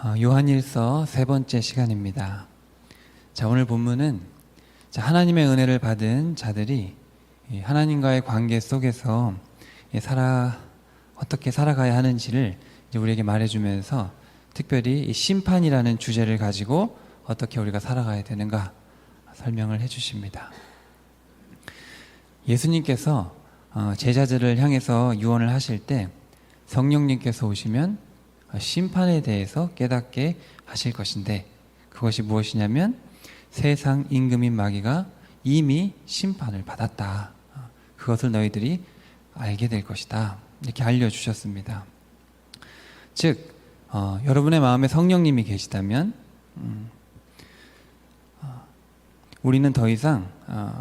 요한일서 세 번째 시간입니다. 자, 오늘 본문은 하나님의 은혜를 받은 자들이 하나님과의 관계 속에서 어떻게 살아가야 하는지를 우리에게 말해주면서 특별히 이 심판이라는 주제를 가지고 어떻게 우리가 살아가야 되는가 설명을 해주십니다. 예수님께서 제자들을 향해서 유언을 하실 때 성령님께서 오시면 심판에 대해서 깨닫게 하실 것인데, 그것이 무엇이냐면 세상 임금인 마귀가 이미 심판을 받았다, 그것을 너희들이 알게 될 것이다, 이렇게 알려주셨습니다. 즉 여러분의 마음에 성령님이 계시다면 우리는 더 이상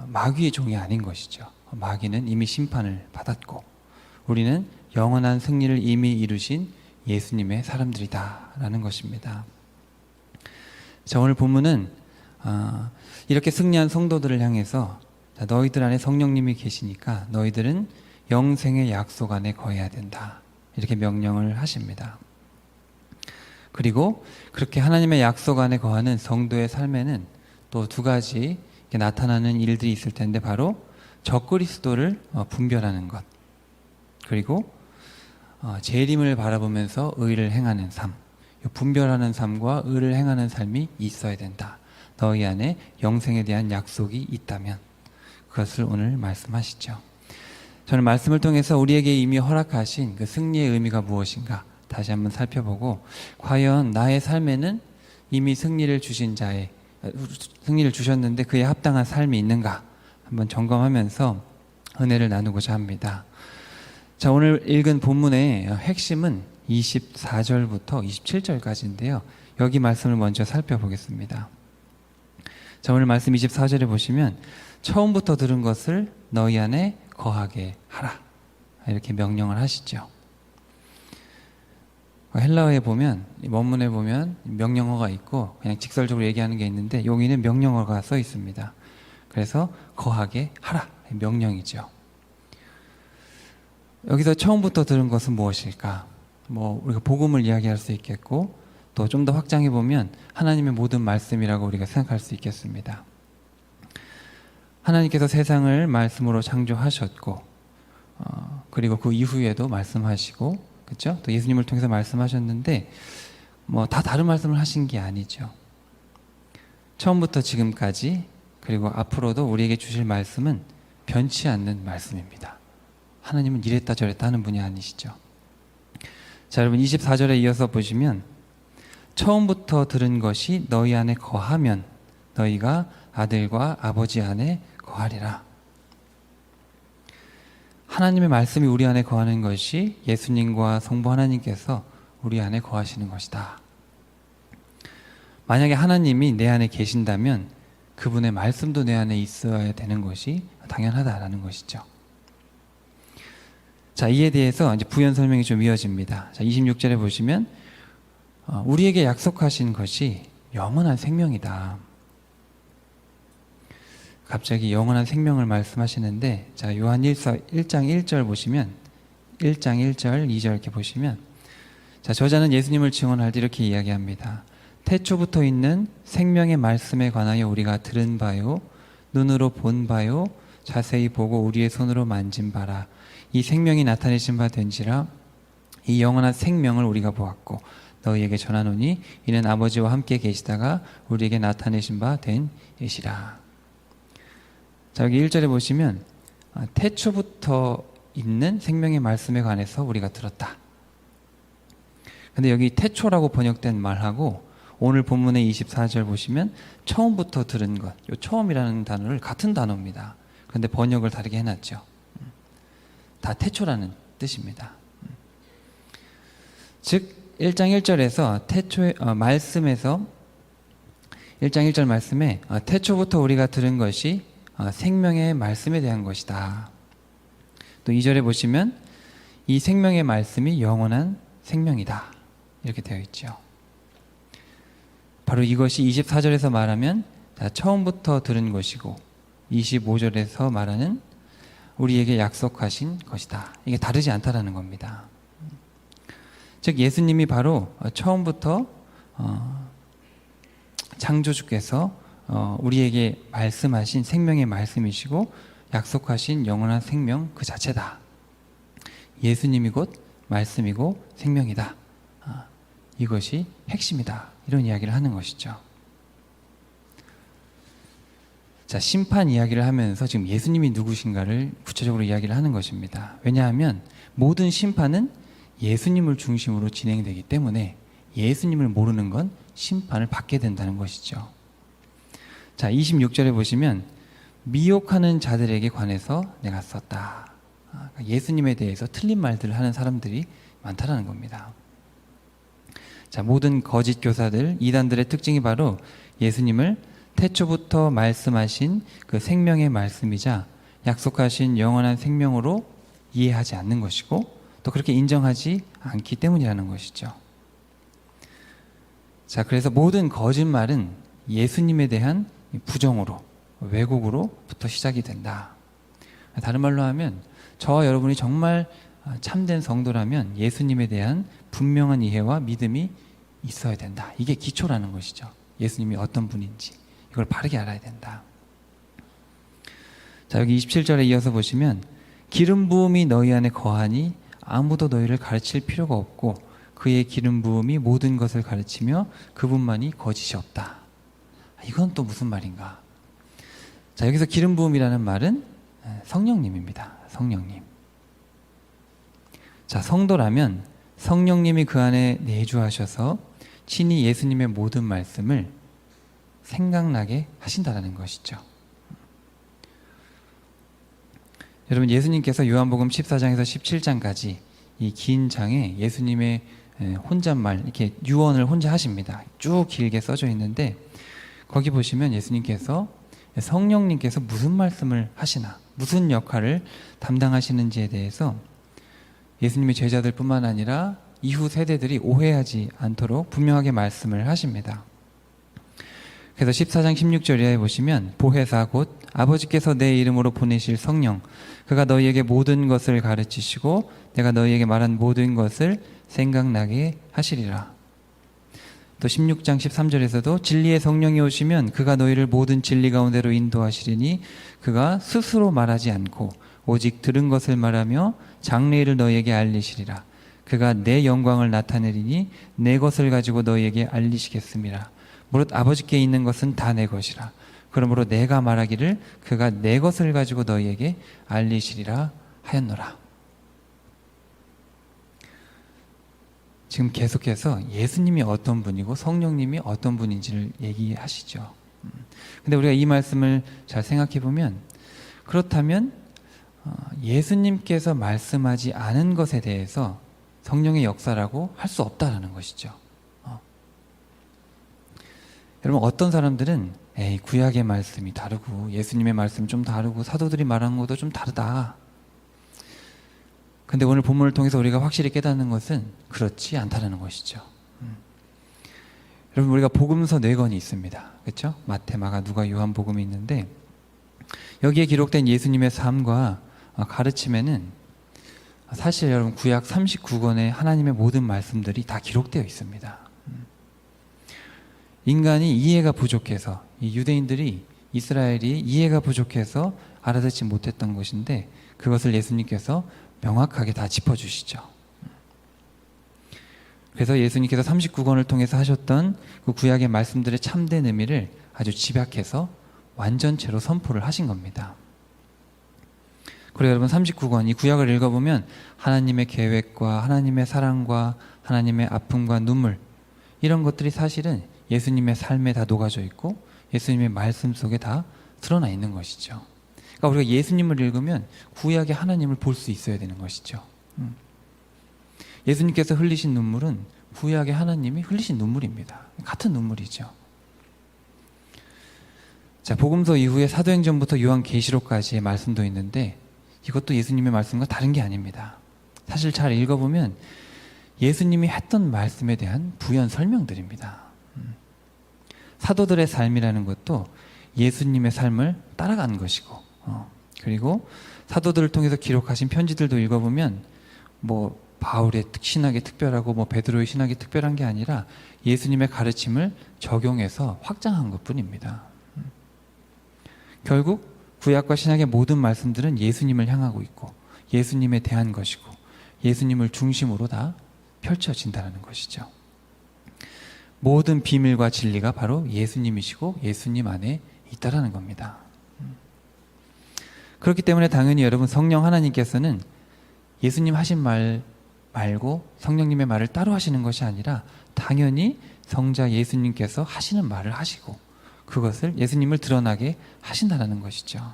마귀의 종이 아닌 것이죠. 마귀는 이미 심판을 받았고 우리는 영원한 승리를 이미 이루신 예수님의 사람들이다 라는 것입니다. 자, 오늘 본문은 이렇게 승리한 성도들을 향해서 너희들 안에 성령님이 계시니까 너희들은 영생의 약속 안에 거해야 된다, 이렇게 명령을 하십니다. 그리고 그렇게 하나님의 약속 안에 거하는 성도의 삶에는 또 두 가지 나타나는 일들이 있을 텐데, 바로 적그리스도를 분별하는 것, 그리고 재림을 바라보면서 의를 행하는 삶, 분별하는 삶과 의를 행하는 삶이 있어야 된다. 너희 안에 영생에 대한 약속이 있다면, 그것을 오늘 말씀하시죠. 저는 말씀을 통해서 우리에게 이미 허락하신 그 승리의 의미가 무엇인가 다시 한번 살펴보고, 과연 나의 삶에는 이미 승리를 주셨는데 그에 합당한 삶이 있는가 한번 점검하면서 은혜를 나누고자 합니다. 자, 오늘 읽은 본문의 핵심은 24절부터 27절까지인데요. 여기 말씀을 먼저 살펴보겠습니다. 자, 오늘 말씀 24절에 보시면 처음부터 들은 것을 너희 안에 거하게 하라, 이렇게 명령을 하시죠. 헬라어에 보면, 원문에 보면 명령어가 있고 그냥 직설적으로 얘기하는 게 있는데, 여기는 명령어가 써 있습니다. 그래서 거하게 하라, 명령이죠. 여기서 처음부터 들은 것은 무엇일까? 우리가 복음을 이야기할 수 있겠고, 또 좀 더 확장해 보면 하나님의 모든 말씀이라고 우리가 생각할 수 있겠습니다. 하나님께서 세상을 말씀으로 창조하셨고, 그리고 그 이후에도 말씀하시고, 그렇죠? 또 예수님을 통해서 말씀하셨는데, 다 다른 말씀을 하신 게 아니죠. 처음부터 지금까지, 그리고 앞으로도 우리에게 주실 말씀은 변치 않는 말씀입니다. 하나님은 이랬다 저랬다 하는 분이 아니시죠. 자, 여러분 24절에 이어서 보시면 처음부터 들은 것이 너희 안에 거하면 너희가 아들과 아버지 안에 거하리라. 하나님의 말씀이 우리 안에 거하는 것이 예수님과 성부 하나님께서 우리 안에 거하시는 것이다. 만약에 하나님이 내 안에 계신다면 그분의 말씀도 내 안에 있어야 되는 것이 당연하다라는 것이죠. 자, 이에 대해서 이제 부연 설명이 좀 이어집니다. 자, 26절에 보시면 우리에게 약속하신 것이 영원한 생명이다. 갑자기 영원한 생명을 말씀하시는데, 자, 요한일서 1장 1절 보시면 1장 1절 2절 이렇게 보시면, 자, 저자는 예수님을 증언할 때 이렇게 이야기합니다. 태초부터 있는 생명의 말씀에 관하여 우리가 들은 바요, 눈으로 본 바요, 자세히 보고 우리의 손으로 만진 바라. 이 생명이 나타내신 바 된지라. 이 영원한 생명을 우리가 보았고 너희에게 전하노니 이는 아버지와 함께 계시다가 우리에게 나타내신 바 된 이시라. 자, 여기 1절에 보시면 태초부터 있는 생명의 말씀에 관해서 우리가 들었다. 근데 여기 태초라고 번역된 말하고 오늘 본문의 24절 보시면 처음부터 들은 것, 이 처음이라는 단어를 같은 단어입니다. 그런데 번역을 다르게 해놨죠. 다 태초라는 뜻입니다. 즉 1장 1절에서 태초의 말씀에서 1장 1절 말씀에 태초부터 우리가 들은 것이 생명의 말씀에 대한 것이다. 또 2절에 보시면 이 생명의 말씀이 영원한 생명이다, 이렇게 되어 있죠. 바로 이것이 24절에서 말하면 처음부터 들은 것이고 25절에서 말하는 우리에게 약속하신 것이다. 이게 다르지 않다라는 겁니다. 즉 예수님이 바로 처음부터 창조주께서 우리에게 말씀하신 생명의 말씀이시고 약속하신 영원한 생명 그 자체다. 예수님이 곧 말씀이고 생명이다. 이것이 핵심이다. 이런 이야기를 하는 것이죠. 자, 심판 이야기를 하면서 지금 예수님이 누구신가를 구체적으로 이야기를 하는 것입니다. 왜냐하면 모든 심판은 예수님을 중심으로 진행되기 때문에 예수님을 모르는 건 심판을 받게 된다는 것이죠. 자, 26절에 보시면 미혹하는 자들에게 관해서 내가 썼다. 예수님에 대해서 틀린 말들을 하는 사람들이 많다라는 겁니다. 자, 모든 거짓 교사들, 이단들의 특징이 바로 예수님을 태초부터 말씀하신 그 생명의 말씀이자 약속하신 영원한 생명으로 이해하지 않는 것이고 또 그렇게 인정하지 않기 때문이라는 것이죠. 자, 그래서 모든 거짓말은 예수님에 대한 부정으로, 왜곡으로부터 시작이 된다. 다른 말로 하면 저와 여러분이 정말 참된 성도라면 예수님에 대한 분명한 이해와 믿음이 있어야 된다. 이게 기초라는 것이죠. 예수님이 어떤 분인지 이걸 바르게 알아야 된다. 자, 여기 27절에 이어서 보시면 기름 부음이 너희 안에 거하니 아무도 너희를 가르칠 필요가 없고 그의 기름 부음이 모든 것을 가르치며 그분만이 거짓이 없다. 이건 또 무슨 말인가? 자, 여기서 기름 부음이라는 말은 성령님입니다. 성령님. 자, 성도라면 성령님이 그 안에 내주하셔서 친히 예수님의 모든 말씀을 생각나게 하신다는 것이죠. 여러분, 예수님께서 요한복음 14장에서 17장까지 이 긴 장에 예수님의 혼잣말, 이렇게 유언을 혼자 하십니다. 쭉 길게 써져 있는데 거기 보시면 예수님께서 성령님께서 무슨 말씀을 하시나, 무슨 역할을 담당하시는지에 대해서 예수님의 제자들뿐만 아니라 이후 세대들이 오해하지 않도록 분명하게 말씀을 하십니다. 그래서 14장 16절에 보시면 보혜사 곧 아버지께서 내 이름으로 보내실 성령 그가 너희에게 모든 것을 가르치시고 내가 너희에게 말한 모든 것을 생각나게 하시리라. 또 16장 13절에서도 진리의 성령이 오시면 그가 너희를 모든 진리 가운데로 인도하시리니 그가 스스로 말하지 않고 오직 들은 것을 말하며 장래일을 너희에게 알리시리라. 그가 내 영광을 나타내리니 내 것을 가지고 너희에게 알리시겠습니다. 무릇 아버지께 있는 것은 다 내 것이라. 그러므로 내가 말하기를 그가 내 것을 가지고 너희에게 알리시리라 하였노라. 지금 계속해서 예수님이 어떤 분이고 성령님이 어떤 분인지를 얘기하시죠. 근데 우리가 이 말씀을 잘 생각해 보면 그렇다면 예수님께서 말씀하지 않은 것에 대해서 성령의 역사라고 할 수 없다라는 것이죠. 여러분, 어떤 사람들은 구약의 말씀이 다르고 예수님의 말씀 좀 다르고 사도들이 말한 것도 좀 다르다. 근데 오늘 본문을 통해서 우리가 확실히 깨닫는 것은 그렇지 않다는 것이죠. 여러분, 우리가 복음서 4권이 있습니다. 그렇죠? 마태, 마가, 누가, 요한 복음이 있는데 여기에 기록된 예수님의 삶과 가르침에는 사실 여러분 구약 39권의 하나님의 모든 말씀들이 다 기록되어 있습니다. 인간이 이해가 부족해서 이 유대인들이 이스라엘이 이해가 부족해서 알아듣지 못했던 것인데 그것을 예수님께서 명확하게 다 짚어주시죠. 그래서 예수님께서 39권을 통해서 하셨던 그 구약의 말씀들의 참된 의미를 아주 집약해서 완전체로 선포를 하신 겁니다. 그리고 여러분 39권 이 구약을 읽어보면 하나님의 계획과 하나님의 사랑과 하나님의 아픔과 눈물 이런 것들이 사실은 예수님의 삶에 다 녹아져 있고 예수님의 말씀 속에 다 드러나 있는 것이죠. 그러니까 우리가 예수님을 읽으면 구약의 하나님을 볼 수 있어야 되는 것이죠. 예수님께서 흘리신 눈물은 구약의 하나님이 흘리신 눈물입니다. 같은 눈물이죠. 자, 복음서 이후에 사도행전부터 요한계시록까지의 말씀도 있는데 이것도 예수님의 말씀과 다른 게 아닙니다. 사실 잘 읽어보면 예수님이 했던 말씀에 대한 부연 설명들입니다. 사도들의 삶이라는 것도 예수님의 삶을 따라간 것이고 그리고 사도들을 통해서 기록하신 편지들도 읽어보면 뭐 바울의 신학이 특별하고 뭐 베드로의 신학이 특별한 게 아니라 예수님의 가르침을 적용해서 확장한 것뿐입니다. 결국 구약과 신약의 모든 말씀들은 예수님을 향하고 있고 예수님에 대한 것이고 예수님을 중심으로 다 펼쳐진다는 것이죠. 모든 비밀과 진리가 바로 예수님이시고 예수님 안에 있다라는 겁니다. 그렇기 때문에 당연히 여러분 성령 하나님께서는 예수님 하신 말 말고 성령님의 말을 따로 하시는 것이 아니라 당연히 성자 예수님께서 하시는 말을 하시고 그것을 예수님을 드러나게 하신다는 것이죠.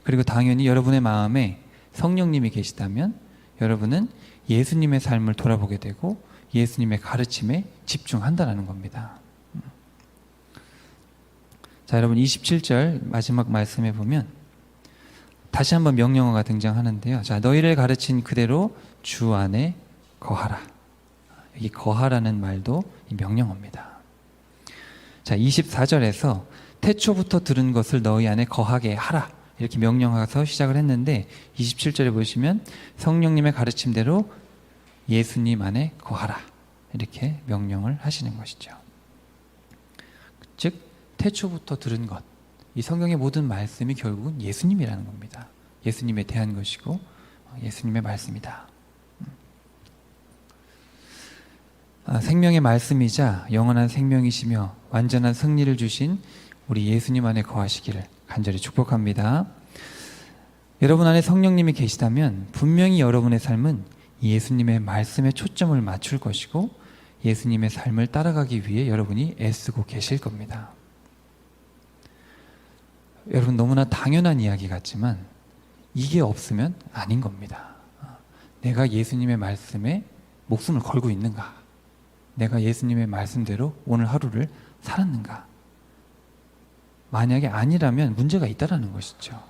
그리고 당연히 여러분의 마음에 성령님이 계시다면 여러분은 예수님의 삶을 돌아보게 되고 예수님의 가르침에 집중한다는 겁니다. 자, 여러분 27절 마지막 말씀에 보면 다시 한번 명령어가 등장하는데요. 자, 너희를 가르친 그대로 주 안에 거하라. 이 거하라는 말도 이 명령어입니다. 자, 24절에서 태초부터 들은 것을 너희 안에 거하게 하라. 이렇게 명령하서 시작을 했는데 27절에 보시면 성령님의 가르침대로 예수님 안에 거하라. 이렇게 명령을 하시는 것이죠. 즉 태초부터 들은 것, 이 성경의 모든 말씀이 결국은 예수님이라는 겁니다. 예수님에 대한 것이고 예수님의 말씀이다. 생명의 말씀이자 영원한 생명이시며 완전한 승리를 주신 우리 예수님 안에 거하시기를 간절히 축복합니다. 여러분 안에 성령님이 계시다면 분명히 여러분의 삶은 예수님의 말씀에 초점을 맞출 것이고 예수님의 삶을 따라가기 위해 여러분이 애쓰고 계실 겁니다. 여러분 너무나 당연한 이야기 같지만 이게 없으면 아닌 겁니다. 내가 예수님의 말씀에 목숨을 걸고 있는가? 내가 예수님의 말씀대로 오늘 하루를 살았는가? 만약에 아니라면 문제가 있다라는 것이죠.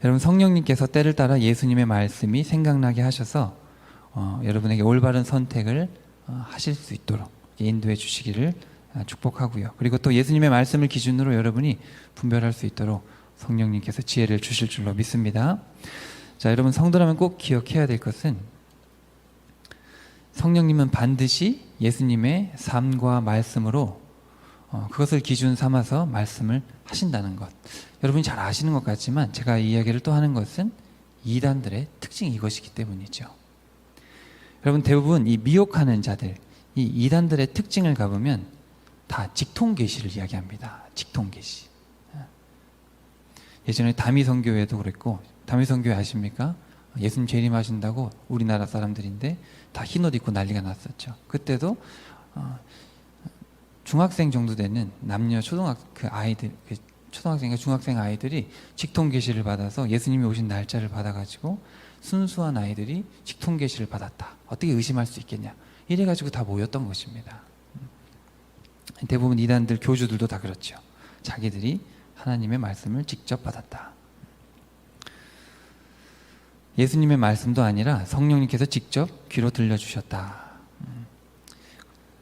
여러분 성령님께서 때를 따라 예수님의 말씀이 생각나게 하셔서 여러분에게 올바른 선택을 하실 수 있도록 인도해 주시기를 축복하고요. 그리고 또 예수님의 말씀을 기준으로 여러분이 분별할 수 있도록 성령님께서 지혜를 주실 줄로 믿습니다. 자, 여러분 성도라면 꼭 기억해야 될 것은 성령님은 반드시 예수님의 삶과 말씀으로 그것을 기준 삼아서 말씀을 하신다는 것. 여러분이 잘 아시는 것 같지만 제가 이 이야기를 또 하는 것은 이단들의 특징이 이것이기 때문이죠. 여러분 대부분 이 미혹하는 자들, 이 이단들의 특징을 가보면 다 직통계시를 이야기합니다. 직통계시. 예전에 다미선교회도 그랬고, 다미선교회 아십니까? 예수님 재림하신다고 우리나라 사람들인데 다 흰옷 입고 난리가 났었죠. 그때도 중학생 정도 되는 남녀 초등학생과 중학생 아이들이 직통계시를 받아서 예수님이 오신 날짜를 받아가지고 순수한 아이들이 직통계시를 받았다. 어떻게 의심할 수 있겠냐? 이래가지고 다 모였던 것입니다. 대부분 이단들 교주들도 다 그렇죠. 자기들이 하나님의 말씀을 직접 받았다. 예수님의 말씀도 아니라 성령님께서 직접 귀로 들려주셨다.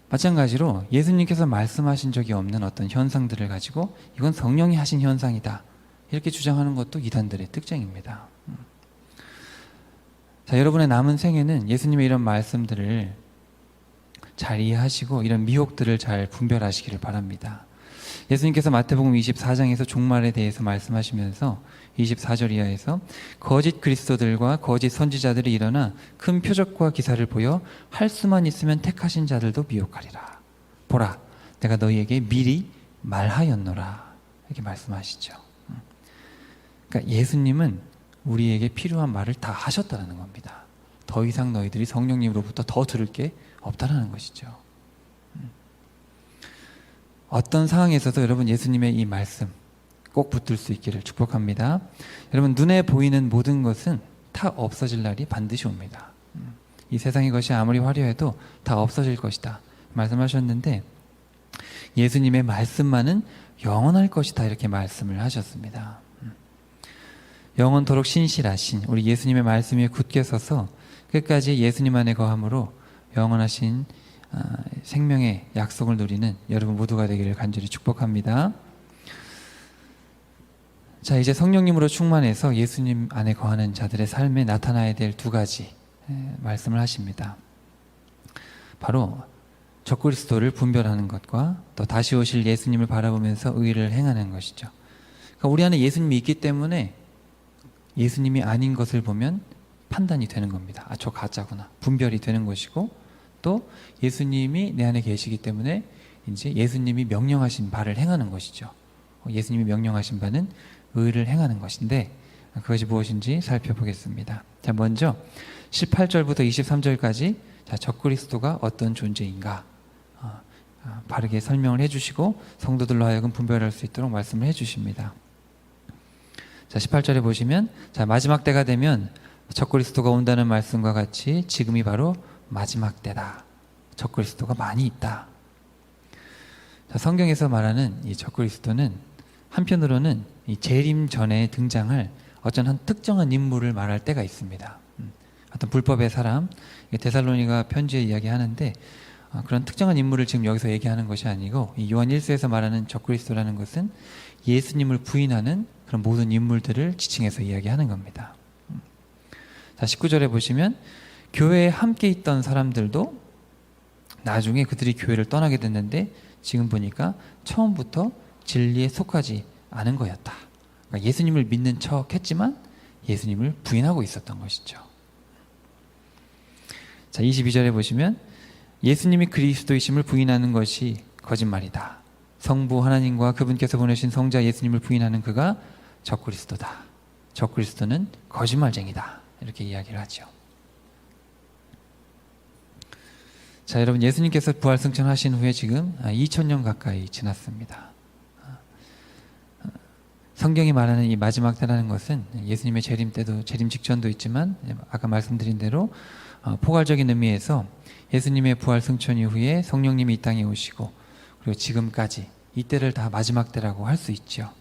마찬가지로 예수님께서 말씀하신 적이 없는 어떤 현상들을 가지고 이건 성령이 하신 현상이다. 이렇게 주장하는 것도 이단들의 특징입니다. 자, 여러분의 남은 생에는 예수님의 이런 말씀들을 잘 이해하시고 이런 미혹들을 잘 분별하시기를 바랍니다. 예수님께서 마태복음 24장에서 종말에 대해서 말씀하시면서 24절 이하에서 거짓 그리스도들과 거짓 선지자들이 일어나 큰 표적과 기사를 보여 할 수만 있으면 택하신 자들도 미혹하리라. 보라, 내가 너희에게 미리 말하였노라. 이렇게 말씀하시죠. 그러니까 예수님은 우리에게 필요한 말을 다 하셨다는 겁니다. 더 이상 너희들이 성령님으로부터 더 들을 게 없다는 것이죠. 어떤 상황에서도 여러분 예수님의 이 말씀 꼭 붙들 수 있기를 축복합니다. 여러분 눈에 보이는 모든 것은 다 없어질 날이 반드시 옵니다. 이 세상의 것이 아무리 화려해도 다 없어질 것이다 말씀하셨는데 예수님의 말씀만은 영원할 것이다 이렇게 말씀을 하셨습니다. 영원토록 신실하신 우리 예수님의 말씀 위에 굳게 서서 끝까지 예수님 안에 거함으로 영원하신 생명의 약속을 누리는 여러분 모두가 되기를 간절히 축복합니다. 자, 이제 성령님으로 충만해서 예수님 안에 거하는 자들의 삶에 나타나야 될 두 가지 말씀을 하십니다. 바로 적그리스도를 분별하는 것과 또 다시 오실 예수님을 바라보면서 의를 행하는 것이죠. 그러니까 우리 안에 예수님이 있기 때문에 예수님이 아닌 것을 보면 판단이 되는 겁니다. 아, 저 가짜구나. 분별이 되는 것이고, 또 예수님이 내 안에 계시기 때문에 이제 예수님이 명령하신 바를 행하는 것이죠. 예수님이 명령하신 바는 의를 행하는 것인데, 그것이 무엇인지 살펴보겠습니다. 자, 먼저 18절부터 23절까지 자, 적그리스도가 어떤 존재인가 바르게 설명을 해주시고 성도들로 하여금 분별할 수 있도록 말씀을 해주십니다. 자, 18절에 보시면, 자, 마지막 때가 되면 적그리스도가 온다는 말씀과 같이 지금이 바로 마지막 때다. 적그리스도가 많이 있다. 자, 성경에서 말하는 이 적그리스도는 한편으로는 이 재림 전에 등장할 어떤 한 특정한 인물을 말할 때가 있습니다. 어떤 불법의 사람, 데살로니가 편지에 이야기하는데 그런 특정한 인물을 지금 여기서 얘기하는 것이 아니고, 이 요한 1서에서 말하는 적그리스도라는 것은 예수님을 부인하는 그런 모든 인물들을 지칭해서 이야기하는 겁니다. 자, 19절에 보시면 교회에 함께 있던 사람들도 나중에 그들이 교회를 떠나게 됐는데 지금 보니까 처음부터 진리에 속하지 않은 거였다. 그러니까 예수님을 믿는 척 했지만 예수님을 부인하고 있었던 것이죠. 자, 22절에 보시면 예수님이 그리스도이심을 부인하는 것이 거짓말이다. 성부 하나님과 그분께서 보내신 성자 예수님을 부인하는 그가 적그리스도다. 적그리스도는 거짓말쟁이다. 이렇게 이야기를 하죠. 자, 여러분, 예수님께서 부활 승천하신 후에 지금 2000년 가까이 지났습니다. 성경이 말하는 이 마지막 때라는 것은 예수님의 재림 때도, 재림 직전도 있지만 아까 말씀드린 대로 포괄적인 의미에서 예수님의 부활 승천 이후에 성령님이 이 땅에 오시고 그리고 지금까지 이때를 다 마지막 때라고 할 수 있죠.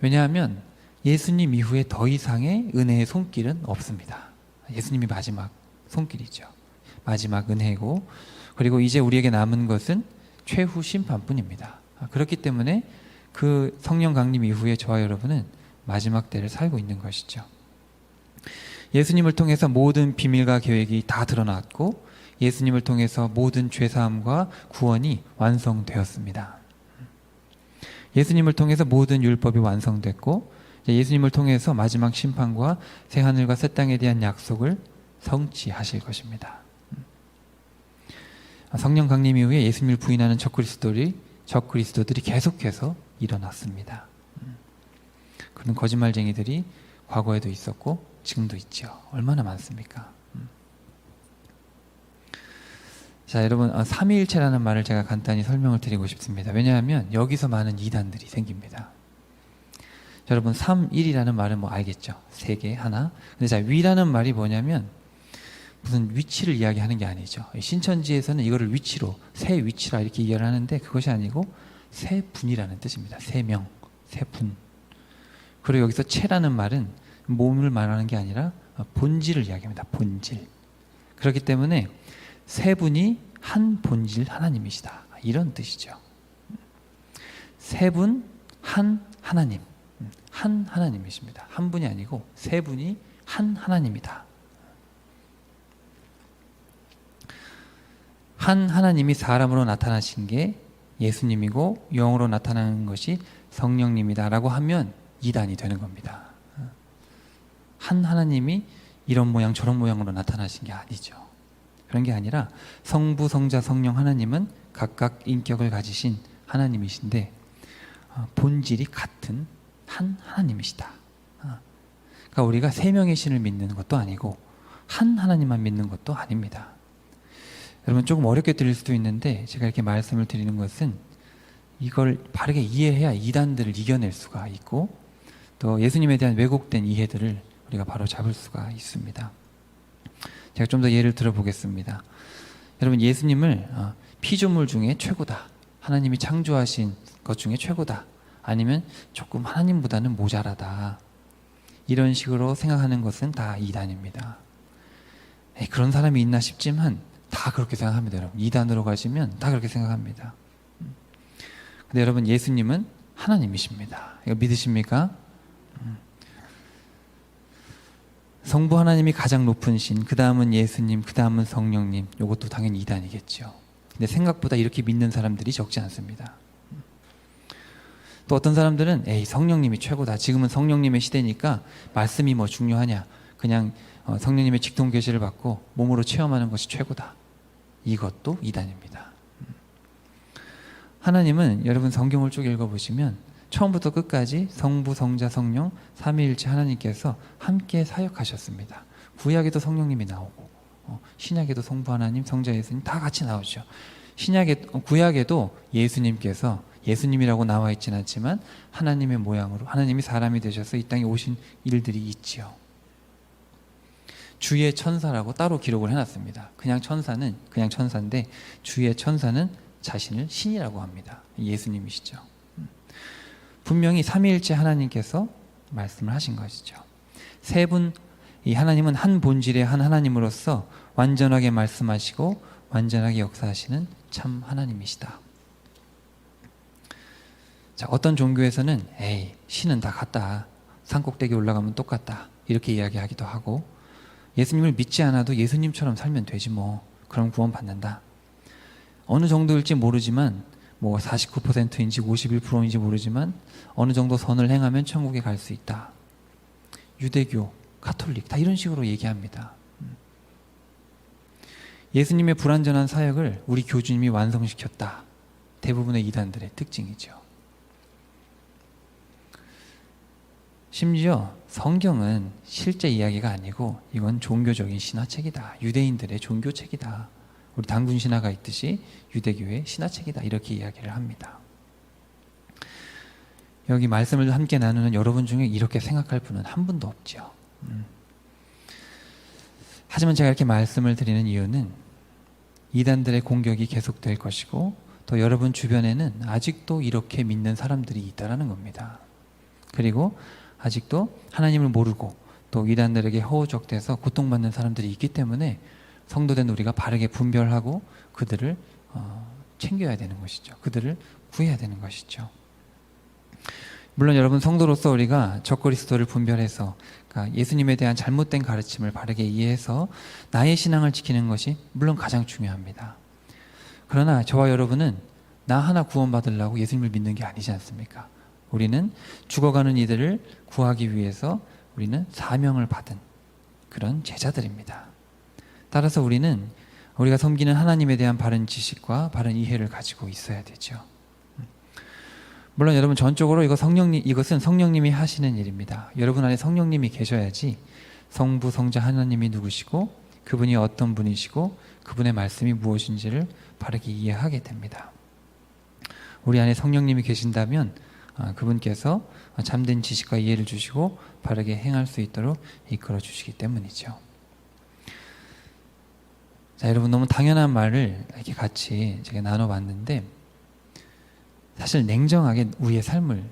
왜냐하면 예수님 이후에 더 이상의 은혜의 손길은 없습니다. 예수님이 마지막 손길이죠. 마지막 은혜고, 그리고 이제 우리에게 남은 것은 최후 심판뿐입니다. 그렇기 때문에 그 성령 강림 이후에 저와 여러분은 마지막 때를 살고 있는 것이죠. 예수님을 통해서 모든 비밀과 계획이 다 드러났고 예수님을 통해서 모든 죄사함과 구원이 완성되었습니다. 예수님을 통해서 모든 율법이 완성됐고 예수님을 통해서 마지막 심판과 새하늘과 새 땅에 대한 약속을 성취하실 것입니다. 성령 강림 이후에 예수님을 부인하는 적그리스도들이 계속해서 일어났습니다. 그런 거짓말쟁이들이 과거에도 있었고 지금도 있죠. 얼마나 많습니까? 자, 여러분, 삼위일체라는 말을 제가 간단히 설명을 드리고 싶습니다. 왜냐하면 여기서 많은 이단들이 생깁니다. 여러분, 3일이라는 말은 뭐 알겠죠? 세 개, 하나. 근데 자, 위라는 말이 뭐냐면 무슨 위치를 이야기하는 게 아니죠. 신천지에서는 이거를 위치로, 세 위치라 이렇게 이해를 하는데 그것이 아니고 세 분이라는 뜻입니다. 세 명, 세 분. 그리고 여기서 체라는 말은 몸을 말하는 게 아니라 본질을 이야기합니다. 본질. 그렇기 때문에 세 분이 한 본질 하나님이시다. 이런 뜻이죠. 세 분, 한 하나님. 한 하나님이십니다. 한 분이 아니고 세 분이 한 하나님이다. 한 하나님이 사람으로 나타나신 게 예수님이고 영으로 나타나는 것이 성령님이다라고 하면 이단이 되는 겁니다. 한 하나님이 이런 모양 저런 모양으로 나타나신 게 아니죠. 그런 게 아니라 성부, 성자, 성령 하나님은 각각 인격을 가지신 하나님이신데 본질이 같은 한 하나님이시다. 그러니까 우리가 세 명의 신을 믿는 것도 아니고 한 하나님만 믿는 것도 아닙니다. 여러분, 조금 어렵게 들릴 수도 있는데 제가 이렇게 말씀을 드리는 것은 이걸 바르게 이해해야 이단들을 이겨낼 수가 있고 또 예수님에 대한 왜곡된 이해들을 우리가 바로 잡을 수가 있습니다. 제가 좀 더 예를 들어보겠습니다. 여러분, 예수님을 피조물 중에 최고다, 하나님이 창조하신 것 중에 최고다, 아니면 조금 하나님보다는 모자라다, 이런 식으로 생각하는 것은 다 이단입니다. 그런 사람이 있나 싶지만 다 그렇게 생각합니다. 여러분, 이단으로 가시면 다 그렇게 생각합니다. 근데 여러분, 예수님은 하나님이십니다. 이거 믿으십니까? 성부 하나님이 가장 높은 신, 그 다음은 예수님, 그 다음은 성령님. 이것도 당연히 이단이겠죠. 근데 생각보다 이렇게 믿는 사람들이 적지 않습니다. 또 어떤 사람들은 에이, 성령님이 최고다. 지금은 성령님의 시대니까 말씀이 뭐 중요하냐. 그냥 성령님의 직통 계시를 받고 몸으로 체험하는 것이 최고다. 이것도 이단입니다. 하나님은 여러분 성경을 쭉 읽어보시면 처음부터 끝까지 성부, 성자, 성령 삼위일체 하나님께서 함께 사역하셨습니다. 구약에도 성령님이 나오고 신약에도 성부 하나님, 성자 예수님 다 같이 나오죠. 구약에도 예수님께서 예수님이라고 나와 있지는 않지만 하나님의 모양으로 하나님이 사람이 되셔서 이 땅에 오신 일들이 있지요. 주의 천사라고 따로 기록을 해놨습니다. 그냥 천사인데 주의 천사는 자신을 신이라고 합니다. 예수님이시죠. 분명히 삼위일체 하나님께서 말씀을 하신 것이죠. 세 분, 이 하나님은 한 본질의 한 하나님으로서 완전하게 말씀하시고 완전하게 역사하시는 참 하나님이시다. 자, 어떤 종교에서는 에이, 신은 다 같다. 산꼭대기 올라가면 똑같다. 이렇게 이야기하기도 하고 예수님을 믿지 않아도 예수님처럼 살면 되지 뭐. 그럼 구원받는다. 어느 정도일지 모르지만 뭐 49%인지 51%인지 모르지만 어느 정도 선을 행하면 천국에 갈 수 있다. 유대교, 가톨릭 다 이런 식으로 얘기합니다. 예수님의 불완전한 사역을 우리 교주님이 완성시켰다. 대부분의 이단들의 특징이죠. 심지어 성경은 실제 이야기가 아니고 이건 종교적인 신화책이다. 유대인들의 종교책이다. 우리 단군 신화가 있듯이 유대교의 신화책이다. 이렇게 이야기를 합니다. 여기 말씀을 함께 나누는 여러분 중에 이렇게 생각할 분은 한 분도 없죠. 하지만 제가 이렇게 말씀을 드리는 이유는 이단들의 공격이 계속될 것이고 또 여러분 주변에는 아직도 이렇게 믿는 사람들이 있다는 겁니다. 그리고 아직도 하나님을 모르고 또 이단들에게 허우적대서 고통받는 사람들이 있기 때문에 성도된 우리가 바르게 분별하고 그들을 챙겨야 되는 것이죠. 그들을 구해야 되는 것이죠. 물론 여러분 성도로서 우리가 적그리스도를 분별해서 그러니까 예수님에 대한 잘못된 가르침을 바르게 이해해서 나의 신앙을 지키는 것이 물론 가장 중요합니다. 그러나 저와 여러분은 나 하나 구원받으려고 예수님을 믿는 게 아니지 않습니까? 우리는 죽어가는 이들을 구하기 위해서 우리는 사명을 받은 그런 제자들입니다. 따라서 우리가 섬기는 하나님에 대한 바른 지식과 바른 이해를 가지고 있어야 되죠. 물론 여러분 전적으로 이것은 성령님이 하시는 일입니다. 여러분 안에 성령님이 계셔야지 성부, 성자 하나님이 누구시고 그분이 어떤 분이시고 그분의 말씀이 무엇인지를 바르게 이해하게 됩니다. 우리 안에 성령님이 계신다면 그분께서 참된 지식과 이해를 주시고 바르게 행할 수 있도록 이끌어 주시기 때문이죠. 자, 여러분 너무 당연한 말을 이렇게 같이 제가 나눠봤는데 사실 냉정하게 우리의 삶을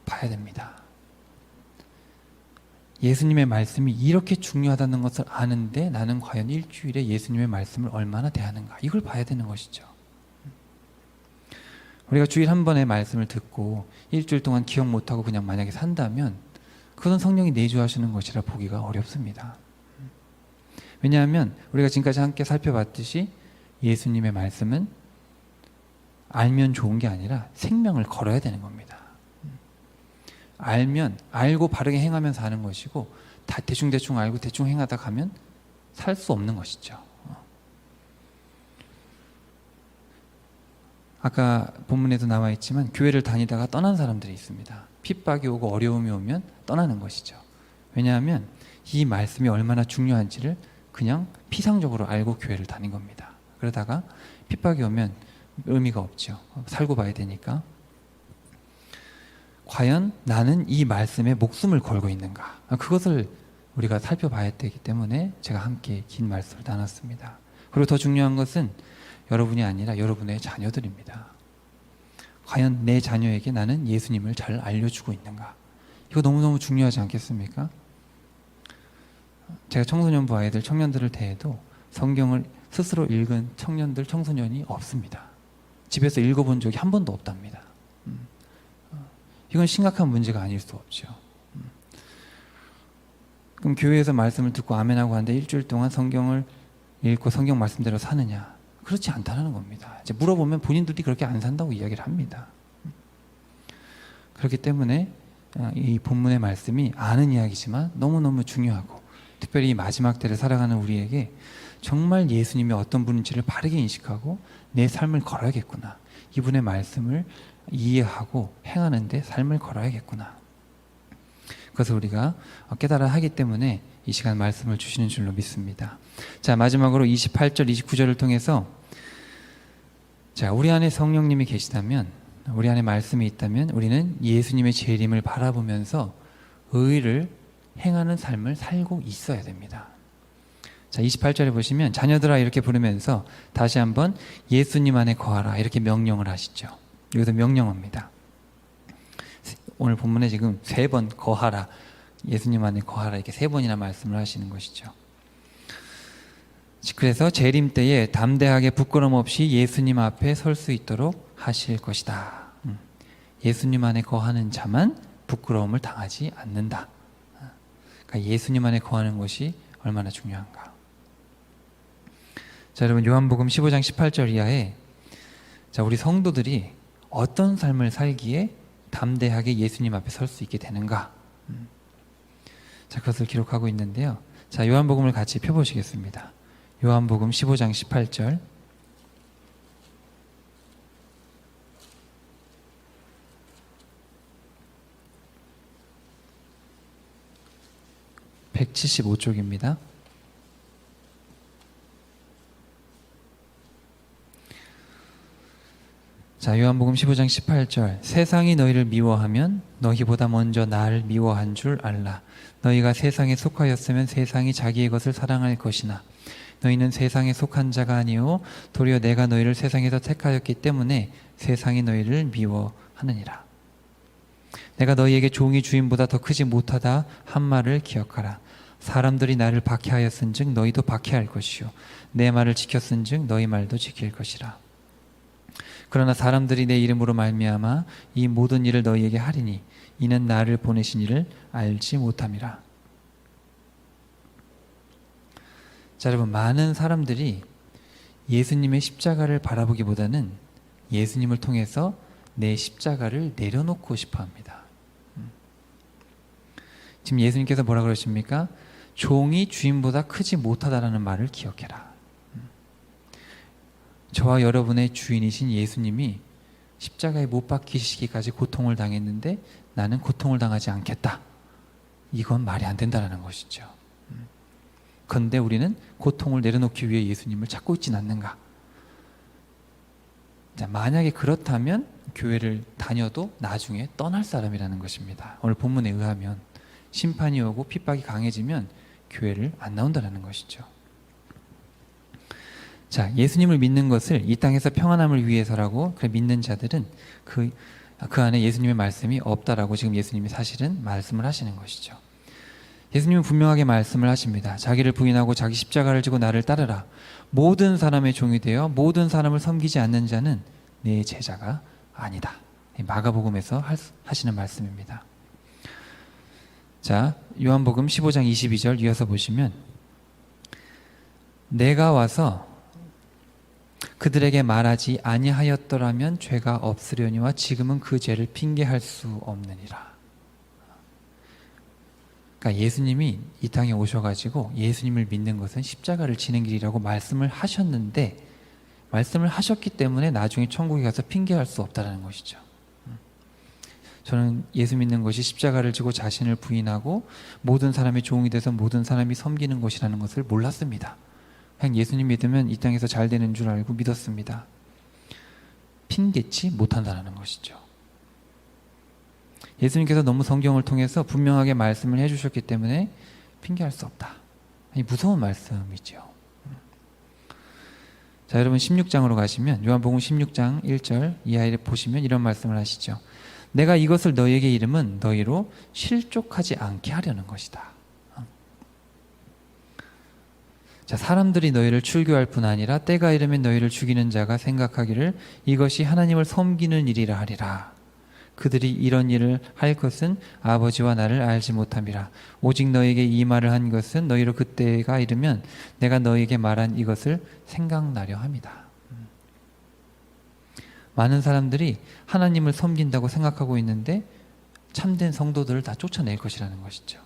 봐야 됩니다. 예수님의 말씀이 이렇게 중요하다는 것을 아는데 나는 과연 일주일에 예수님의 말씀을 얼마나 대하는가 이걸 봐야 되는 것이죠. 우리가 주일 한 번의 말씀을 듣고 일주일 동안 기억 못하고 그냥 만약에 산다면 그건 성령이 내주하시는 것이라 보기가 어렵습니다. 왜냐하면 우리가 지금까지 함께 살펴봤듯이 예수님의 말씀은 알면 좋은 게 아니라 생명을 걸어야 되는 겁니다. 알고 바르게 행하면서 하는 것이고 다 대충 알고 대충 행하다 가면 살 수 없는 것이죠. 아까 본문에도 나와 있지만 교회를 다니다가 떠난 사람들이 있습니다. 핍박이 오고 어려움이 오면 떠나는 것이죠. 왜냐하면 이 말씀이 얼마나 중요한지를 그냥 피상적으로 알고 교회를 다닌 겁니다. 그러다가 핍박이 오면 의미가 없죠. 살고 봐야 되니까. 과연 나는 이 말씀에 목숨을 걸고 있는가? 그것을 우리가 살펴봐야 되기 때문에 제가 함께 긴 말씀을 나눴습니다. 그리고 더 중요한 것은 여러분이 아니라 여러분의 자녀들입니다. 과연 내 자녀에게 나는 예수님을 잘 알려주고 있는가? 이거 너무너무 중요하지 않겠습니까? 제가 청소년부 아이들, 청년들을 대해도 성경을 스스로 읽은 청년들, 청소년이 없습니다. 집에서 읽어본 적이 한 번도 없답니다. 이건 심각한 문제가 아닐 수 없죠. 그럼 교회에서 말씀을 듣고 아멘하고 하는데 일주일 동안 성경을 읽고 성경 말씀대로 사느냐? 그렇지 않다는 겁니다. 이제 물어보면 본인들이 그렇게 안 산다고 이야기를 합니다. 그렇기 때문에 이 본문의 말씀이 아는 이야기지만 너무너무 중요하고, 특별히 이 마지막 때를 살아가는 우리에게 정말 예수님이 어떤 분인지를 바르게 인식하고 내 삶을 걸어야겠구나, 이분의 말씀을 이해하고 행하는 데 삶을 걸어야겠구나, 그것을 우리가 깨달아 하기 때문에 이 시간 말씀을 주시는 줄로 믿습니다. 자, 마지막으로 28절 29절을 통해서, 자, 우리 안에 성령님이 계시다면, 우리 안에 말씀이 있다면 우리는 예수님의 재림을 바라보면서 의를 행하는 삶을 살고 있어야 됩니다. 자, 28절에 보시면 자녀들아 이렇게 부르면서 다시 한번 예수님 안에 거하라 이렇게 명령을 하시죠. 여기서 명령합니다. 오늘 본문에 지금 3번 거하라, 예수님 안에 거하라 이렇게 3번이나 말씀을 하시는 것이죠. 그래서 재림 때에 담대하게 부끄럼 없이 예수님 앞에 설 수 있도록 하실 것이다. 예수님 안에 거하는 자만 부끄러움을 당하지 않는다. 그러니까 예수님 안에 거하는 것이 얼마나 중요한가. 자, 여러분, 요한복음 15장 18절 이하에, 자, 우리 성도들이 어떤 삶을 살기에 담대하게 예수님 앞에 설 수 있게 되는가. 자, 그것을 기록하고 있는데요. 자, 요한복음을 같이 펴보시겠습니다. 요한복음 15장 18절. (175쪽입니다) 자, 요한복음 15장 18절. 세상이 너희를 미워하면 너희보다 먼저 나를 미워한 줄 알라. 너희가 세상에 속하였으면 세상이 자기의 것을 사랑할 것이나 너희는 세상에 속한 자가 아니요 도리어 내가 너희를 세상에서 택하였기 때문에 세상이 너희를 미워하느니라. 내가 너희에게 종이 주인보다 더 크지 못하다 한 말을 기억하라. 사람들이 나를 박해하였은즉 너희도 박해할 것이요 내 말을 지켰은즉 너희 말도 지킬 것이라. 그러나 사람들이 내 이름으로 말미암아 이 모든 일을 너희에게 하리니 이는 나를 보내신 이를 알지 못함이라. 자, 여러분, 많은 사람들이 예수님의 십자가를 바라보기보다는 예수님을 통해서 내 십자가를 내려놓고 싶어 합니다. 지금 예수님께서 뭐라 그러십니까? 종이 주인보다 크지 못하다라는 말을 기억해라. 저와 여러분의 주인이신 예수님이 십자가에 못 박히시기까지 고통을 당했는데 나는 고통을 당하지 않겠다. 이건 말이 안 된다는 것이죠. 그런데 우리는 고통을 내려놓기 위해 예수님을 찾고 있진 않는가? 자, 만약에 그렇다면 교회를 다녀도 나중에 떠날 사람이라는 것입니다. 오늘 본문에 의하면 심판이 오고 핍박이 강해지면 교회를 안 나온다는 것이죠. 자, 예수님을 믿는 것을 이 땅에서 평안함을 위해서라고 믿는 자들은 그 안에 예수님의 말씀이 없다라고 지금 예수님이 사실은 말씀을 하시는 것이죠. 예수님은 분명하게 말씀을 하십니다. 자기를 부인하고 자기 십자가를 지고 나를 따르라. 모든 사람의 종이 되어 모든 사람을 섬기지 않는 자는 내 제자가 아니다. 마가복음에서 하시는 말씀입니다. 자, 요한복음 15장 22절 이어서 보시면 내가 와서 그들에게 말하지 아니하였더라면 죄가 없으려니와 지금은 그 죄를 핑계할 수 없느니라. 그러니까 예수님이 이 땅에 오셔가지고 예수님을 믿는 것은 십자가를 지는 길이라고 말씀을 하셨는데, 말씀을 하셨기 때문에 나중에 천국에 가서 핑계할 수 없다는 것이죠. 저는 예수 믿는 것이 십자가를 지고 자신을 부인하고 모든 사람의 종이 돼서 모든 사람이 섬기는 것이라는 것을 몰랐습니다. 그냥 예수님 믿으면 이 땅에서 잘 되는 줄 알고 믿었습니다. 핑계치 못한다는 것이죠. 예수님께서 너무 성경을 통해서 분명하게 말씀을 해주셨기 때문에 핑계할 수 없다. 무서운 말씀이죠. 자, 여러분 16장으로 가시면 요한복음 16장 1절 이하를 보시면 이런 말씀을 하시죠. 내가 이것을 너희에게 이름은 너희로 실족하지 않게 하려는 것이다. 자, 사람들이 너희를 출교할 뿐 아니라 때가 이르면 너희를 죽이는 자가 생각하기를 이것이 하나님을 섬기는 일이라 하리라. 그들이 이런 일을 할 것은 아버지와 나를 알지 못함이라. 오직 너에게 이 말을 한 것은 너희로 그때가 이르면 내가 너에게 말한 이것을 생각나려 함이다. 많은 사람들이 하나님을 섬긴다고 생각하고 있는데 참된 성도들을 다 쫓아낼 것이라는 것이죠.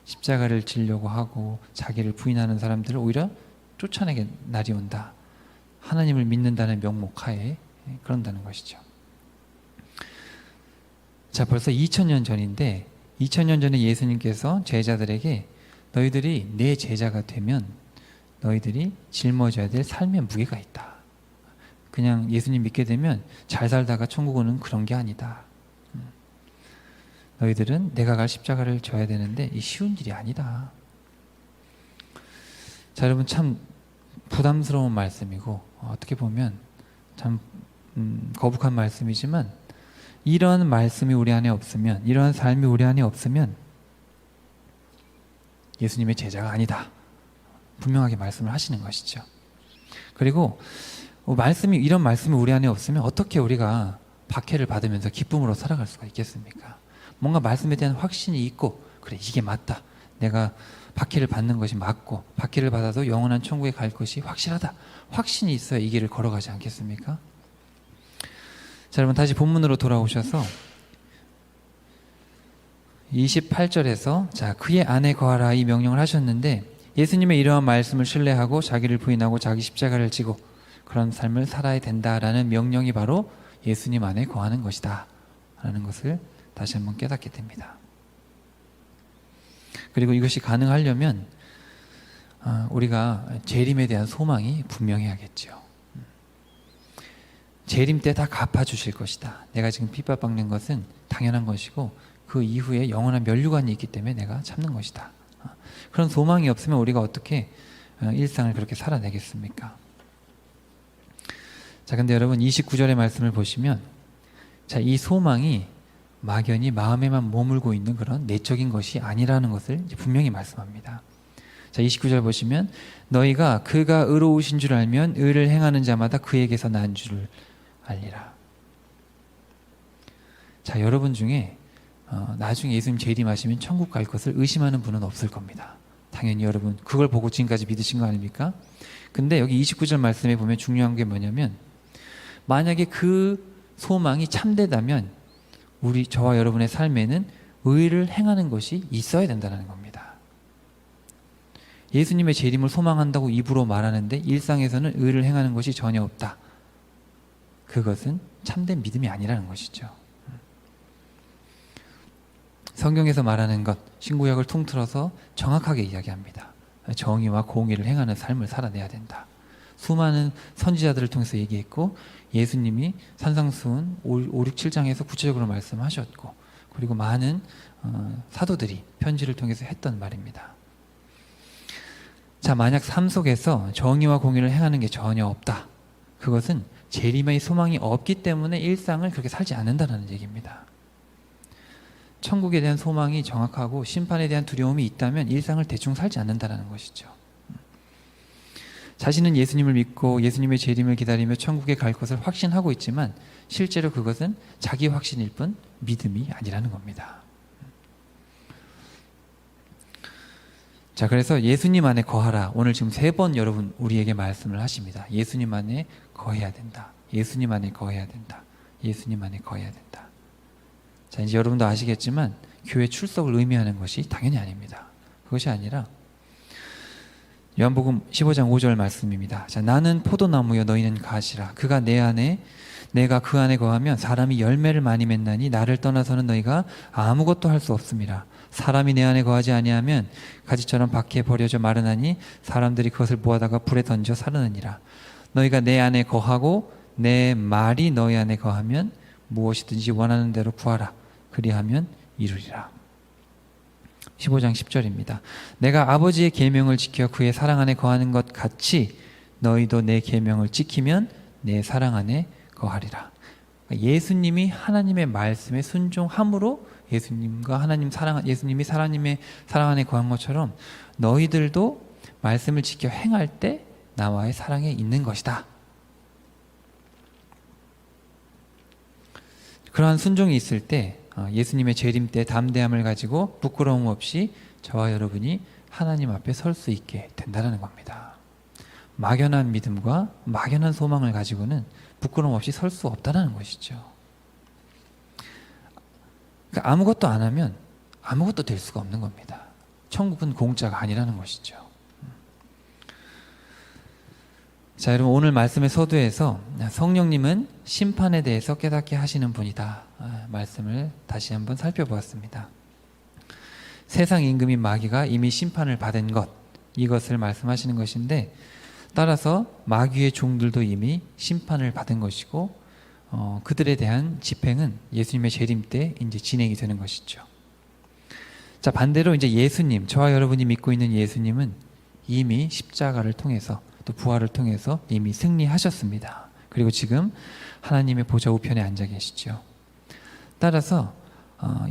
십자가를 지려고 하고 자기를 부인하는 사람들을 오히려 쫓아내게 날이 온다. 하나님을 믿는다는 명목하에 그런다는 것이죠. 자, 벌써 2000년 전인데 2000년 전에 예수님께서 제자들에게 너희들이 내 제자가 되면 너희들이 짊어져야 될 삶의 무게가 있다. 그냥 예수님 믿게 되면 잘 살다가 천국 오는 그런 게 아니다. 너희들은 내가 갈 십자가를 져야 되는데 이 쉬운 일이 아니다. 자, 여러분 참 부담스러운 말씀이고 어떻게 보면 참 거북한 말씀이지만 이러한 말씀이 우리 안에 없으면, 이러한 삶이 우리 안에 없으면 예수님의 제자가 아니다. 분명하게 말씀을 하시는 것이죠. 그리고 이런 말씀이 우리 안에 없으면 어떻게 우리가 박해를 받으면서 기쁨으로 살아갈 수가 있겠습니까? 뭔가 말씀에 대한 확신이 있고, 그래 이게 맞다. 내가 박해를 받는 것이 맞고 박해를 받아도 영원한 천국에 갈 것이 확실하다. 확신이 있어야 이 길을 걸어가지 않겠습니까? 자, 여러분 다시 본문으로 돌아오셔서 28절에서 자, 그의 안에 거하라 이 명령을 하셨는데 예수님의 이러한 말씀을 신뢰하고 자기를 부인하고 자기 십자가를 지고 그런 삶을 살아야 된다라는 명령이 바로 예수님 안에 거하는 것이다 라는 것을 다시 한번 깨닫게 됩니다. 그리고 이것이 가능하려면 우리가 재림에 대한 소망이 분명해야겠죠. 재림 때 다 갚아주실 것이다. 내가 지금 핍박받는 것은 당연한 것이고 그 이후에 영원한 면류관이 있기 때문에 내가 참는 것이다. 그런 소망이 없으면 우리가 어떻게 일상을 그렇게 살아내겠습니까? 자, 근데 여러분 29절의 말씀을 보시면 자, 이 소망이 막연히 마음에만 머물고 있는 그런 내적인 것이 아니라는 것을 분명히 말씀합니다. 자, 29절 보시면 너희가 그가 의로우신 줄 알면 의를 행하는 자마다 그에게서 난 줄을 알리라. 자, 여러분 중에 나중에 예수님 재림하시면 천국 갈 것을 의심하는 분은 없을 겁니다. 당연히 여러분 그걸 보고 지금까지 믿으신 거 아닙니까? 근데 여기 29절 말씀에 보면 중요한 게 뭐냐면 만약에 그 소망이 참되다면 저와 여러분의 삶에는 의를 행하는 것이 있어야 된다는 겁니다. 예수님의 재림을 소망한다고 입으로 말하는데 일상에서는 의를 행하는 것이 전혀 없다. 그것은 참된 믿음이 아니라는 것이죠. 성경에서 말하는 것, 신구약을 통틀어서 정확하게 이야기합니다. 정의와 공의를 행하는 삶을 살아내야 된다. 수많은 선지자들을 통해서 얘기했고 예수님이 산상수훈 5, 6, 7장에서 구체적으로 말씀하셨고 그리고 많은 사도들이 편지를 통해서 했던 말입니다. 자, 만약 삶 속에서 정의와 공의를 행하는 게 전혀 없다. 그것은 재림의 소망이 없기 때문에 일상을 그렇게 살지 않는다는 얘기입니다. 천국에 대한 소망이 정확하고 심판에 대한 두려움이 있다면 일상을 대충 살지 않는다는 것이죠. 자신은 예수님을 믿고 예수님의 재림을 기다리며 천국에 갈 것을 확신하고 있지만 실제로 그것은 자기 확신일 뿐 믿음이 아니라는 겁니다. 자, 그래서 예수님 안에 거하라. 오늘 지금 3번 여러분 우리에게 말씀을 하십니다. 예수님 안에 거해야 된다. 예수님 안에 거해야 된다. 예수님 안에 거해야 된다. 자, 이제 여러분도 아시겠지만 교회 출석을 의미하는 것이 당연히 아닙니다. 그것이 아니라 요한복음 15장 5절 말씀입니다. 자, 나는 포도나무여 너희는 가시라. 그가 내 안에 내가 그 안에 거하면 사람이 열매를 많이 맺나니 나를 떠나서는 너희가 아무것도 할 수 없음이라. 사람이 내 안에 거하지 아니하면 가지처럼 밖에 버려져 마르나니 사람들이 그것을 모아다가 불에 던져 사르느니라. 너희가 내 안에 거하고 내 말이 너희 안에 거하면 무엇이든지 원하는 대로 구하라. 그리하면 이루리라. 15장 10절입니다. 내가 아버지의 계명을 지켜 그의 사랑 안에 거하는 것 같이 너희도 내 계명을 지키면 내 사랑 안에 거하리라. 예수님이 하나님의 말씀에 순종함으로 예수님이 하나님의 사랑 안에 거한 것처럼 너희들도 말씀을 지켜 행할 때 나와의 사랑에 있는 것이다. 그러한 순종이 있을 때 예수님의 재림 때 담대함을 가지고 부끄러움 없이 저와 여러분이 하나님 앞에 설 수 있게 된다는 겁니다. 막연한 믿음과 막연한 소망을 가지고는 부끄러움 없이 설 수 없다는 것이죠. 그러니까 아무것도 안 하면 아무것도 될 수가 없는 겁니다. 천국은 공짜가 아니라는 것이죠. 자, 여러분, 오늘 말씀의 서두에서 성령님은 심판에 대해서 깨닫게 하시는 분이다 말씀을 다시 한번 살펴보았습니다. 세상 임금인 마귀가 이미 심판을 받은 것, 이것을 말씀하시는 것인데, 따라서 마귀의 종들도 이미 심판을 받은 것이고 그들에 대한 집행은 예수님의 재림 때 이제 진행이 되는 것이죠. 자, 반대로 이제 예수님, 저와 여러분이 믿고 있는 예수님은 이미 십자가를 통해서 또 부활을 통해서 이미 승리하셨습니다. 그리고 지금 하나님의 보좌 우편에 앉아 계시죠. 따라서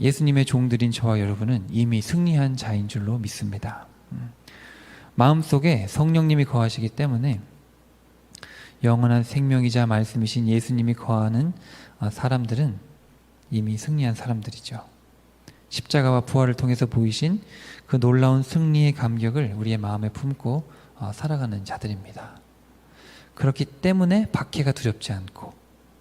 예수님의 종들인 저와 여러분은 이미 승리한 자인 줄로 믿습니다. 마음속에 성령님이 거하시기 때문에 영원한 생명이자 말씀이신 예수님이 거하는 사람들은 이미 승리한 사람들이죠. 십자가와 부활을 통해서 보이신 그 놀라운 승리의 감격을 우리의 마음에 품고 살아가는 자들입니다. 그렇기 때문에 박해가 두렵지 않고,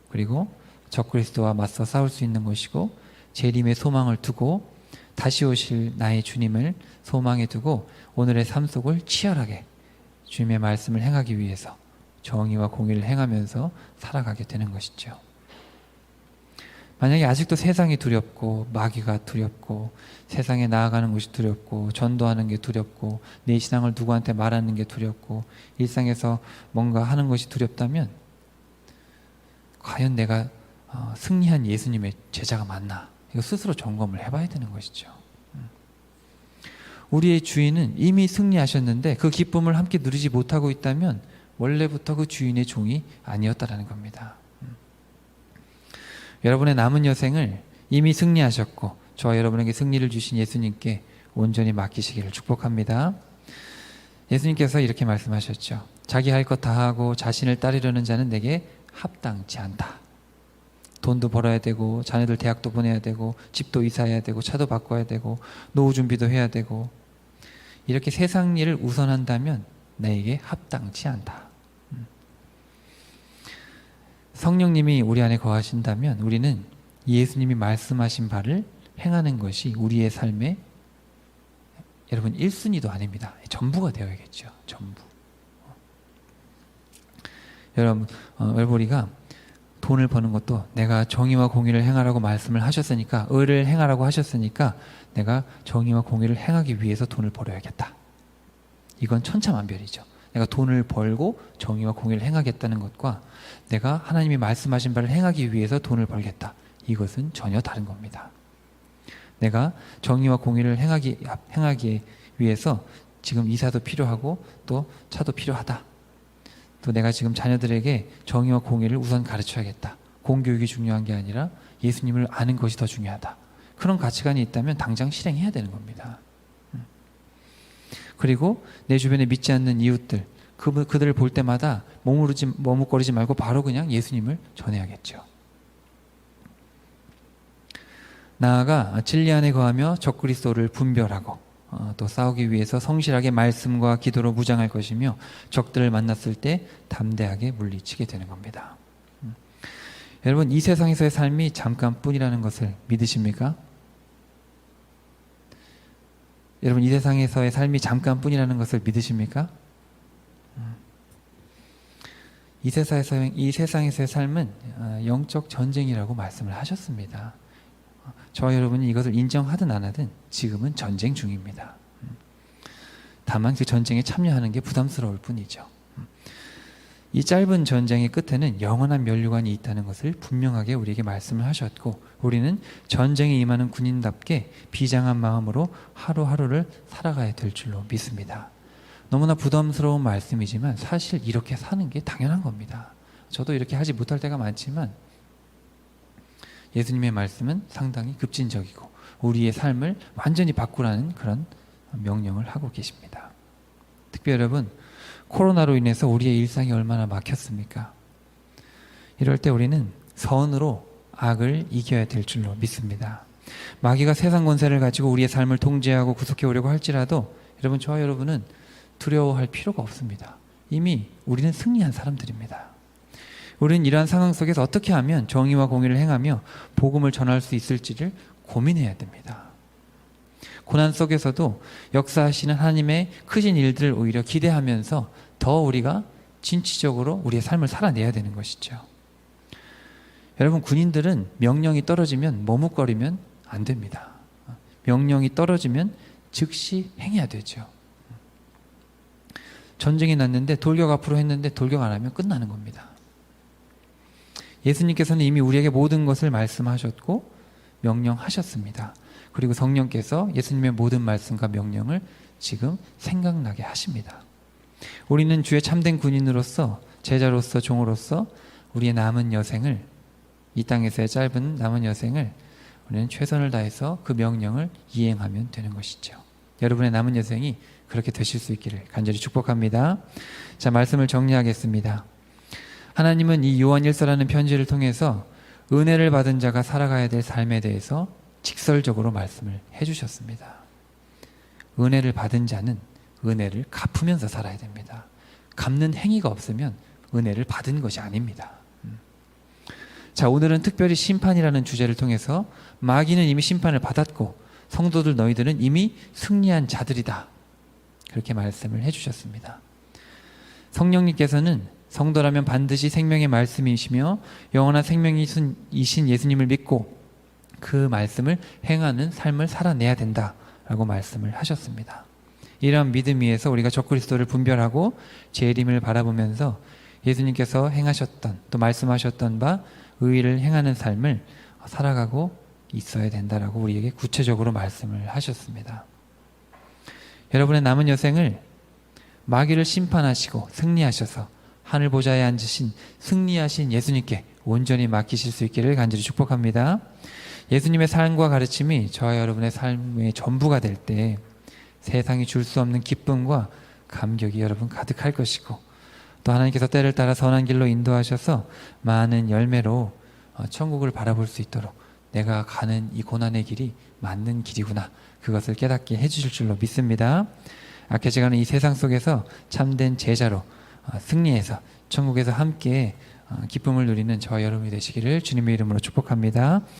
그리고 적그리스도와 맞서 싸울 수 있는 것이고, 재림의 소망을 두고 다시 오실 나의 주님을 소망에 두고 오늘의 삶 속을 치열하게 주님의 말씀을 행하기 위해서 정의와 공의를 행하면서 살아가게 되는 것이죠. 만약에 아직도 세상이 두렵고 마귀가 두렵고 세상에 나아가는 것이 두렵고 전도하는 게 두렵고 내 신앙을 누구한테 말하는 게 두렵고 일상에서 뭔가 하는 것이 두렵다면 과연 내가 승리한 예수님의 제자가 맞나? 이거 스스로 점검을 해봐야 되는 것이죠. 우리의 주인은 이미 승리하셨는데 그 기쁨을 함께 누리지 못하고 있다면 원래부터 그 주인의 종이 아니었다라는 겁니다. 여러분의 남은 여생을 이미 승리하셨고 저와 여러분에게 승리를 주신 예수님께 온전히 맡기시기를 축복합니다. 예수님께서 이렇게 말씀하셨죠. 자기 할 것 다 하고 자신을 따르려는 자는 내게 합당치 않다. 돈도 벌어야 되고 자녀들 대학도 보내야 되고 집도 이사해야 되고 차도 바꿔야 되고 노후 준비도 해야 되고 이렇게 세상 일을 우선한다면 나에게 합당치 않다. 성령님이 우리 안에 거하신다면 우리는 예수님이 말씀하신 바를 행하는 것이 우리의 삶의 여러분 1순위도 아닙니다. 전부가 되어야겠죠. 전부. 여러분 우리가 돈을 버는 것도 내가 정의와 공의를 행하라고 말씀을 하셨으니까 의를 행하라고 하셨으니까 내가 정의와 공의를 행하기 위해서 돈을 벌어야겠다. 이건 천차만별이죠. 내가 돈을 벌고 정의와 공의를 행하겠다는 것과 내가 하나님이 말씀하신 바를 행하기 위해서 돈을 벌겠다. 이것은 전혀 다른 겁니다. 내가 정의와 공의를 행하기 위해서 지금 이사도 필요하고 또 차도 필요하다. 또 내가 지금 자녀들에게 정의와 공의를 우선 가르쳐야겠다. 공교육이 중요한 게 아니라 예수님을 아는 것이 더 중요하다. 그런 가치관이 있다면 당장 실행해야 되는 겁니다. 그리고 내 주변에 믿지 않는 이웃들, 그들을 볼 때마다 머뭇거리지 말고 바로 그냥 예수님을 전해야겠죠. 나아가 진리 안에 거하며 적그리스도를 분별하고 또 싸우기 위해서 성실하게 말씀과 기도로 무장할 것이며 적들을 만났을 때 담대하게 물리치게 되는 겁니다. 여러분 이 세상에서의 삶이 잠깐뿐이라는 것을 믿으십니까? 여러분 이 세상에서의 삶이 잠깐뿐이라는 것을 믿으십니까? 이 세상에서의 삶은 영적 전쟁이라고 말씀을 하셨습니다. 저와 여러분이 이것을 인정하든 안 하든 지금은 전쟁 중입니다. 다만 그 전쟁에 참여하는 게 부담스러울 뿐이죠. 이 짧은 전쟁의 끝에는 영원한 면류관이 있다는 것을 분명하게 우리에게 말씀을 하셨고 우리는 전쟁에 임하는 군인답게 비장한 마음으로 하루하루를 살아가야 될 줄로 믿습니다. 너무나 부담스러운 말씀이지만 사실 이렇게 사는 게 당연한 겁니다. 저도 이렇게 하지 못할 때가 많지만 예수님의 말씀은 상당히 급진적이고 우리의 삶을 완전히 바꾸라는 그런 명령을 하고 계십니다. 특히 여러분 코로나로 인해서 우리의 일상이 얼마나 막혔습니까? 이럴 때 우리는 선으로 악을 이겨야 될 줄로 믿습니다. 마귀가 세상 권세를 가지고 우리의 삶을 통제하고 구속해 오려고 할지라도 여러분, 저와 여러분은 두려워할 필요가 없습니다. 이미 우리는 승리한 사람들입니다. 우리는 이러한 상황 속에서 어떻게 하면 정의와 공의를 행하며 복음을 전할 수 있을지를 고민해야 됩니다. 고난 속에서도 역사하시는 하나님의 크신 일들을 오히려 기대하면서 더 우리가 진취적으로 우리의 삶을 살아내야 되는 것이죠. 여러분, 군인들은 명령이 떨어지면 머뭇거리면 안 됩니다. 명령이 떨어지면 즉시 행해야 되죠. 전쟁이 났는데 돌격 앞으로 했는데 돌격 안 하면 끝나는 겁니다. 예수님께서는 이미 우리에게 모든 것을 말씀하셨고 명령하셨습니다. 그리고 성령께서 예수님의 모든 말씀과 명령을 지금 생각나게 하십니다. 우리는 주의 참된 군인으로서, 제자로서, 종으로서 우리의 남은 여생을, 이 땅에서의 짧은 남은 여생을 우리는 최선을 다해서 그 명령을 이행하면 되는 것이죠. 여러분의 남은 여생이 그렇게 되실 수 있기를 간절히 축복합니다. 자, 말씀을 정리하겠습니다. 하나님은 이 요한일서라는 편지를 통해서 은혜를 받은 자가 살아가야 될 삶에 대해서 직설적으로 말씀을 해주셨습니다. 은혜를 받은 자는 은혜를 갚으면서 살아야 됩니다. 갚는 행위가 없으면 은혜를 받은 것이 아닙니다. 자, 오늘은 특별히 심판이라는 주제를 통해서 마귀는 이미 심판을 받았고 성도들 너희들은 이미 승리한 자들이다, 그렇게 말씀을 해주셨습니다. 성령님께서는 성도라면 반드시 생명의 말씀이시며 영원한 생명이신 예수님을 믿고 그 말씀을 행하는 삶을 살아내야 된다라고 말씀을 하셨습니다. 이러한 믿음 위에서 우리가 적그리스도를 분별하고 재림을 바라보면서 예수님께서 행하셨던, 또 말씀하셨던 바 의의를 행하는 삶을 살아가고 있어야 된다라고 우리에게 구체적으로 말씀을 하셨습니다. 여러분의 남은 여생을 마귀를 심판하시고 승리하셔서 하늘 보좌에 앉으신 승리하신 예수님께 온전히 맡기실 수 있기를 간절히 축복합니다. 예수님의 삶과 가르침이 저와 여러분의 삶의 전부가 될 때 세상이 줄 수 없는 기쁨과 감격이 여러분 가득할 것이고, 또 하나님께서 때를 따라 선한 길로 인도하셔서 많은 열매로 천국을 바라볼 수 있도록 내가 가는 이 고난의 길이 맞는 길이구나, 그것을 깨닫게 해주실 줄로 믿습니다. 악해져가는 이 세상 속에서 참된 제자로 승리해서 천국에서 함께 기쁨을 누리는 저와 여러분이 되시기를 주님의 이름으로 축복합니다.